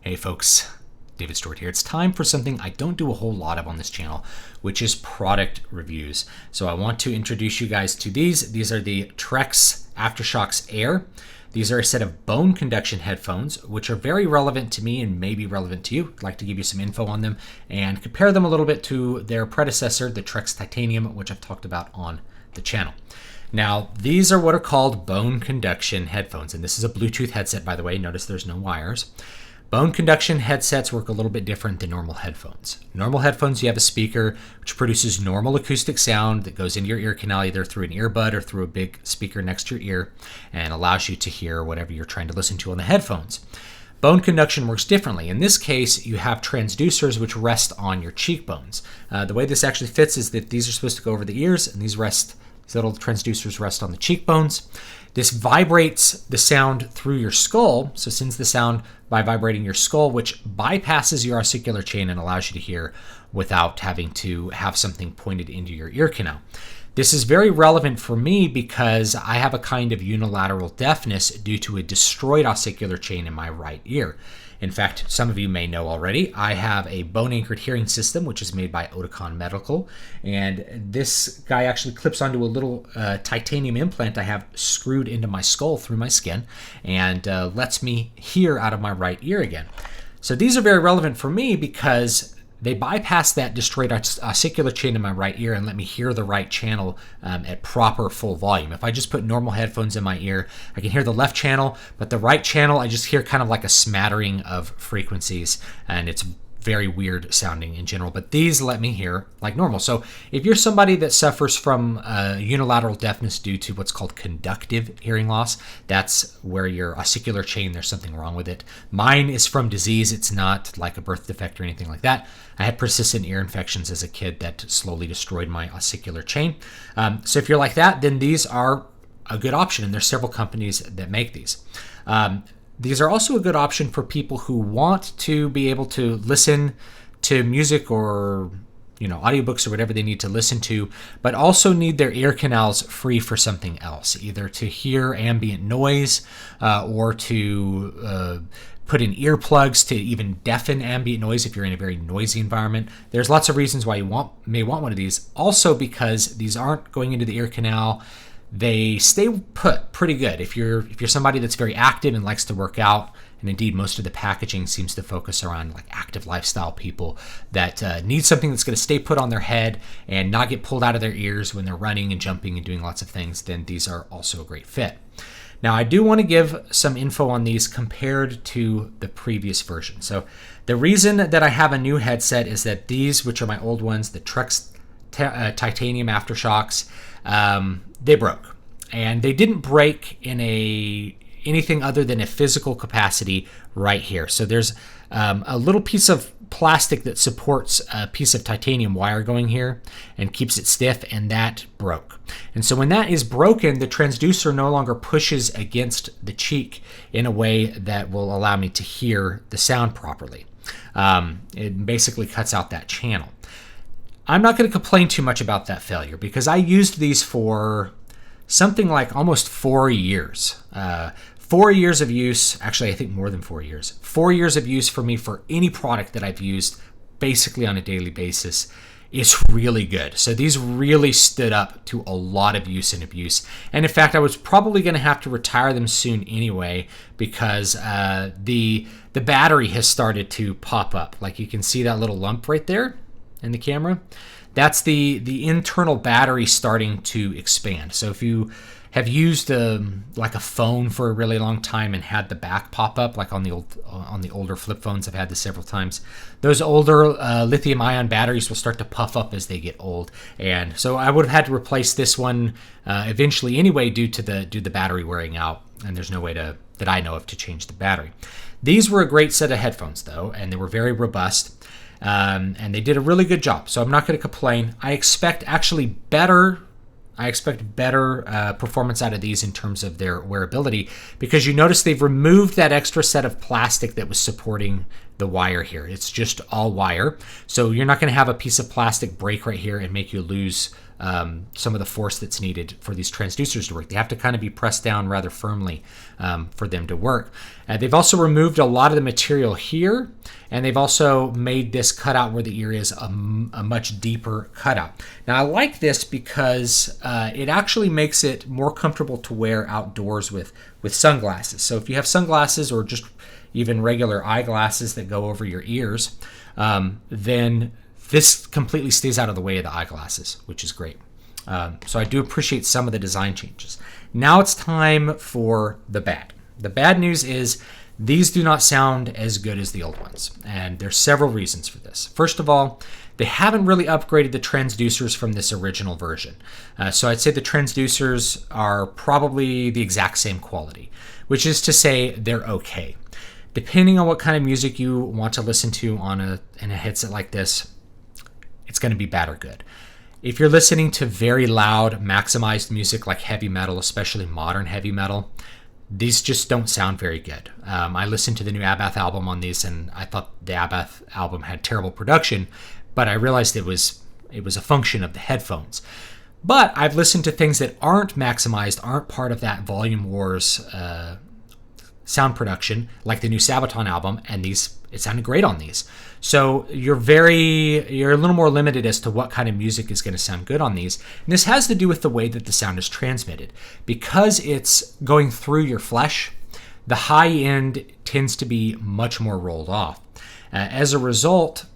Hey folks, David Stewart here. It's time for something I don't do a whole lot of on this channel, which is product reviews. So I want to introduce you guys to these. These are the Trekz Aftershokz Air. These are a set of bone conduction headphones, which are very relevant to me and may be relevant to you. I'd like to give you some info on them and compare them a little bit to their predecessor, the Trekz Titanium, which I've talked about on the channel. Now, these are what are called bone conduction headphones, and this is a Bluetooth headset, by the way. Notice there's no wires. Bone conduction headsets work a little bit different than normal headphones. Normal headphones, you have a speaker which produces normal acoustic sound that goes into your ear canal either through an earbud or through a big speaker next to your ear and allows you to hear whatever you're trying to listen to on the headphones. Bone conduction works differently. In this case, you have transducers which rest on your cheekbones. The way this actually fits is that these are supposed to go over the ears, and these little transducers rest on the cheekbones. This vibrates the sound through your skull, so sends the sound by vibrating your skull, which bypasses your ossicular chain and allows you to hear without having to have something pointed into your ear canal. This is very relevant for me because I have a kind of unilateral deafness due to a destroyed ossicular chain in my right ear. In fact, some of you may know already, I have a bone-anchored hearing system, which is made by Oticon Medical. And this guy actually clips onto a little titanium implant I have screwed into my skull through my skin and lets me hear out of my right ear again. So these are very relevant for me because they bypass that destroyed ossicular chain in my right ear and let me hear the right channel at proper full volume. If I just put normal headphones in my ear, I can hear the left channel, but the right channel, I just hear kind of like a smattering of frequencies, and it's very weird sounding in general, but these let me hear like normal. So if you're somebody that suffers from unilateral deafness due to what's called conductive hearing loss, that's where your ossicular chain, there's something wrong with it. Mine is from disease. It's not like a birth defect or anything like that. I had persistent ear infections as a kid that slowly destroyed my ossicular chain. So if you're like that, then these are a good option, and there's several companies that make these. These are also a good option for people who want to be able to listen to music or audiobooks or whatever they need to listen to, but also need their ear canals free for something else, either to hear ambient noise or to put in earplugs to even deafen ambient noise if you're in a very noisy environment. There's lots of reasons why you may want one of these. Also because these aren't going into the ear canal, they stay put pretty good. If you're somebody that's very active and likes to work out, and indeed most of the packaging seems to focus around like active lifestyle people that need something that's going to stay put on their head and not get pulled out of their ears when they're running and jumping and doing lots of things, then these are also a great fit. Now, I do want to give some info on these compared to the previous version. So the reason that I have a new headset is that these, which are my old ones, the Trekz Titanium Aftershokz, they broke. And they didn't break in anything other than a physical capacity right here. So there's a little piece of plastic that supports a piece of titanium wire going here and keeps it stiff, and that broke. And so when that is broken, the transducer no longer pushes against the cheek in a way that will allow me to hear the sound properly. It basically cuts out that channel. I'm not going to complain too much about that failure because I used these for something like almost 4 years. 4 years of use, actually I think more than 4 years. 4 years of use for me for any product that I've used basically on a daily basis is really good. So these really stood up to a lot of use and abuse. And in fact, I was probably going to have to retire them soon anyway because the battery has started to pop up. Like you can see that little lump right there in the camera. That's the internal battery starting to expand. So if you have used like a phone for a really long time and had the back pop up, like on the older flip phones, I've had this several times. Those older lithium-ion batteries will start to puff up as they get old, and so I would have had to replace this one eventually anyway due to the battery wearing out. And there's no way that I know of to change the battery. These were a great set of headphones though, and they were very robust. And they did a really good job, so I'm not going to complain. I expect better performance out of these in terms of their wearability because you notice they've removed that extra set of plastic that was supporting the wire here. It's just all wire. So you're not going to have a piece of plastic break right here and make you lose some of the force that's needed for these transducers to work. They have to kind of be pressed down rather firmly for them to work. They've also removed a lot of the material here, and they've also made this cutout where the ear is a much deeper cutout. Now I like this because it actually makes it more comfortable to wear outdoors with sunglasses. So if you have sunglasses or just even regular eyeglasses that go over your ears, then this completely stays out of the way of the eyeglasses, which is great. So I do appreciate some of the design changes. Now it's time for the bad. The bad news is these do not sound as good as the old ones, and there's several reasons for this. First of all, they haven't really upgraded the transducers from this original version. So I'd say the transducers are probably the exact same quality, which is to say they're okay. Depending on what kind of music you want to listen to in a headset like this, it's going to be bad or good. If you're listening to very loud, maximized music like heavy metal, especially modern heavy metal, these just don't sound very good. I listened to the new Abbath album on these, and I thought the Abbath album had terrible production, but I realized it was a function of the headphones. But I've listened to things that aren't maximized, aren't part of that Volume Wars sound production, like the new Sabaton album, and it sounded great on these. So you're a little more limited as to what kind of music is going to sound good on these. And this has to do with the way that the sound is transmitted. Because it's going through your flesh, the high end tends to be much more rolled off. As a result,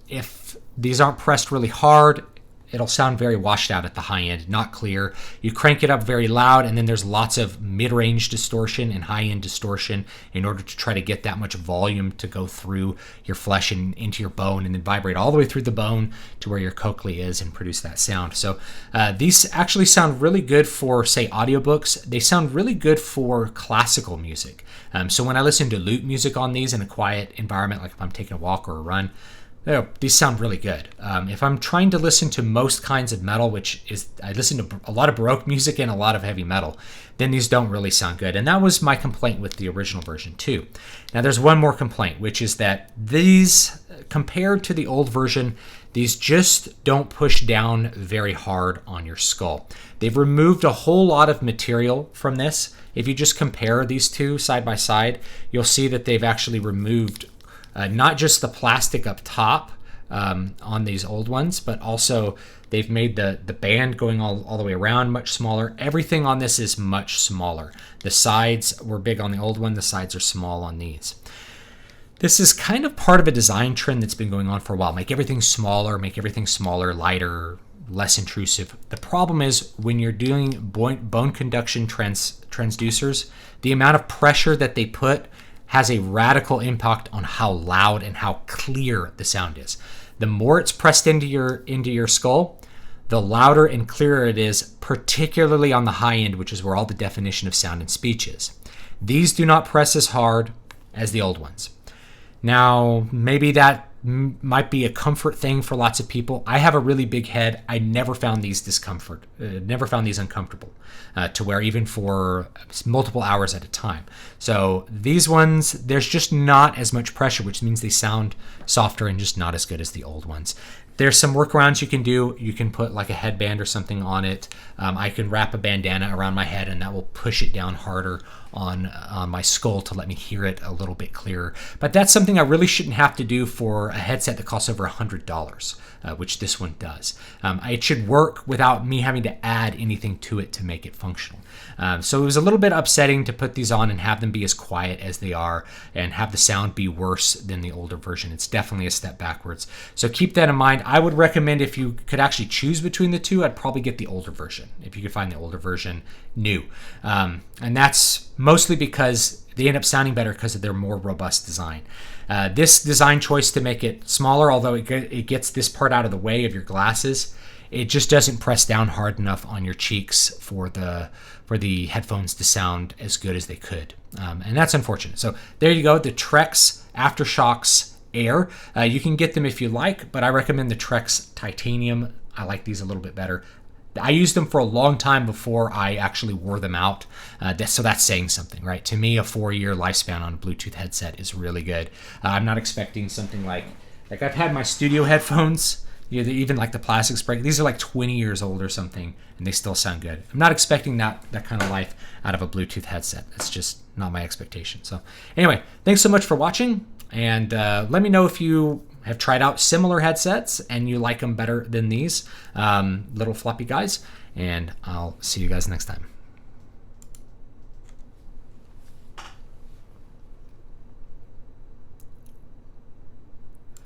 if these aren't pressed really hard, it'll sound very washed out at the high end, not clear. You crank it up very loud, and then there's lots of mid-range distortion and high-end distortion in order to try to get that much volume to go through your flesh and into your bone, and then vibrate all the way through the bone to where your cochlea is and produce that sound. So these actually sound really good for, say, audiobooks. They sound really good for classical music. So when I listen to lute music on these in a quiet environment, like if I'm taking a walk or a run, these sound really good. If I'm trying to listen to most kinds of metal, which is, I listen to a lot of Baroque music and a lot of heavy metal, then these don't really sound good. And that was my complaint with the original version too. Now there's one more complaint, which is that these, compared to the old version, these just don't push down very hard on your skull. They've removed a whole lot of material from this. If you just compare these two side by side, you'll see that they've actually removed not just the plastic up top on these old ones, but also they've made the band going all the way around much smaller. Everything on this is much smaller. The sides were big on the old one. The sides are small on these. This is kind of part of a design trend that's been going on for a while. Make everything smaller, lighter, less intrusive. The problem is when you're doing bone conduction transducers, the amount of pressure that they put has a radical impact on how loud and how clear the sound is. The more it's pressed into your skull, the louder and clearer it is, particularly on the high end, which is where all the definition of sound and speech is. These do not press as hard as the old ones. Now, maybe that might be a comfort thing for lots of people. I have a really big head. I never found these uncomfortable to wear, even for multiple hours at a time. So these ones, there's just not as much pressure, which means they sound softer and just not as good as the old ones. There's some workarounds you can do. You can put like a headband or something on it. I can wrap a bandana around my head, and that will push it down harder on my skull to let me hear it a little bit clearer. But that's something I really shouldn't have to do for a headset that costs over $100, which this one does. It should work without me having to add anything to it to make it functional. So it was a little bit upsetting to put these on and have them be as quiet as they are and have the sound be worse than the older version. It's definitely a step backwards. So keep that in mind. I would recommend, if you could actually choose between the two, I'd probably get the older version, if you could find the older version new. And that's mostly because they end up sounding better because of their more robust design. This design choice to make it smaller, although it gets this part out of the way of your glasses, it just doesn't press down hard enough on your cheeks for the headphones to sound as good as they could. And that's unfortunate. So there you go, the Trekz Aftershokz Air. You can get them if you like, but I recommend the Trekz Titanium. I like these a little bit better. I used them for a long time before I actually wore them out. So that's saying something, right? To me, a 4-year lifespan on a Bluetooth headset is really good. I'm not expecting something like I've had my studio headphones, even like the plastics break. These are like 20 years old or something, and they still sound good. I'm not expecting that kind of life out of a Bluetooth headset. That's just not my expectation. So anyway, thanks so much for watching, and let me know if you have tried out similar headsets and you like them better than these little floppy guys, and I'll see you guys next time.